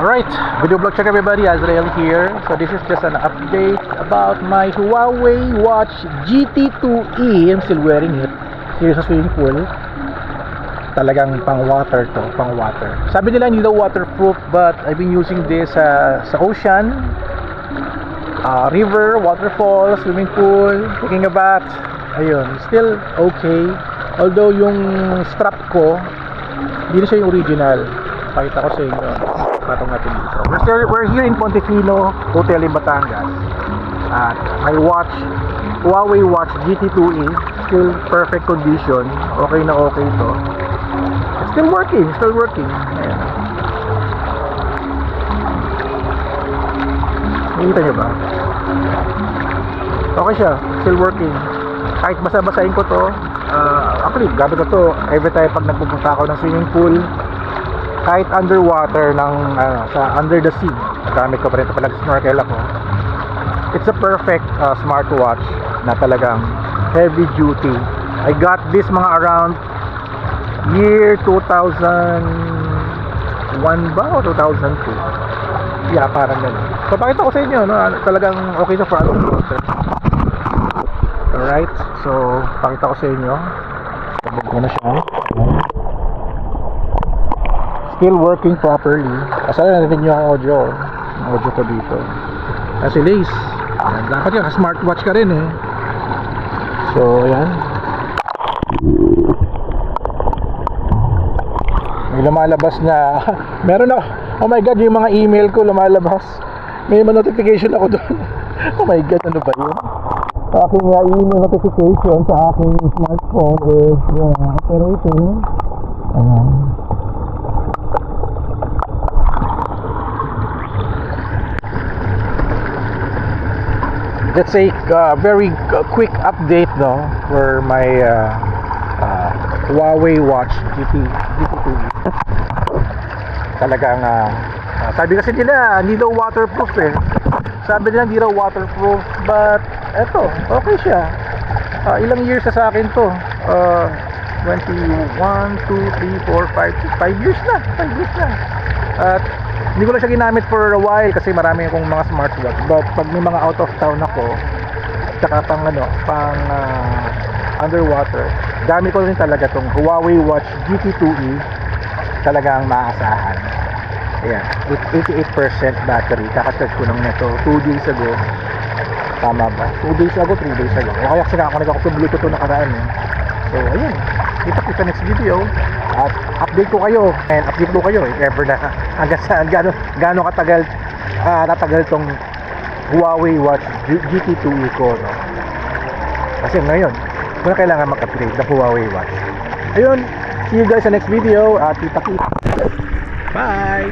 Alright, video vlog check everybody, Azrael here. So this is just an update about my Huawei Watch GT2e. I'm still wearing it here sa swimming pool. Talagang pang water to, pang water. Sabi nila hindi daw waterproof, but I've been using this sa ocean, river, waterfall, swimming pool, taking a bath. Ayun, still okay. Although yung strap ko hindi na siya yung original. Pakita ko sa inyo. Patong natin dito. We're here in Pontefino Hotel in Batangas. At my watch, Huawei Watch GT2e, still perfect condition. Okay na okay ito. It's still working, still working. Ayan. Nakita nyo ba? Okay siya, still working. Kahit basa-basahin ko to, actually gamit ko to every time pag nagpupunta ako ng swimming pool, kahit underwater ng sa under the sea, gamit ko pa rin ito pala snorkel ako. It's a perfect smartwatch na talagang heavy duty. I got this mga around year 2001 ba o 2002. Yeah, parang ganun. So pakita ko sa inyo, no? Talagang okay siya for underwater. Alright, so pakita ko sa inyo. Sabog ko na siya. Still working properly. Kasi narinig nyo ang audio. Ang audio ko dito. Kasi lace. Dapat ka smartwatch ka rin eh. So ayan. May lumalabas na meron ako. Oh my god, yung mga email ko lumalabas. May mga notification ako doon. Oh my god, ano ba yun? Aking email notification sa aking smartphone is operating. Ayan. Let's say very quick update no for my Huawei Watch GT2e. Talagang sabi kasi nila hindi daw waterproof eh. Sabi nila hindi daw waterproof, but eto, okay siya. Ilang years na sa akin to? 21, 2, 3, 4, 5 years na. 5 years na. At hindi ko lang siya ginamit for a while kasi marami akong mga smartwatch, but pag may mga out of town ako tsaka pang underwater, gamit ko rin talaga tong Huawei Watch GT2e. Talagang maaasahan. Ayan, with 88% battery. Kakacharge ko lang nito 2 days ago. Tama ba? 2 days ago, 3 days ago. Kaya kasi nakakonect ako sa Bluetooth na nakaraan eh. So ayun, kita sa next video. At update ko kayo and update ko kayo if ever na hanggang saan gaano katagal natagal tong Huawei Watch GT2e ko, no? Kasi ngayon ko na kailangan mag-upgrade ng Huawei Watch. Ayun, see you guys sa next video at kita-kita. Bye!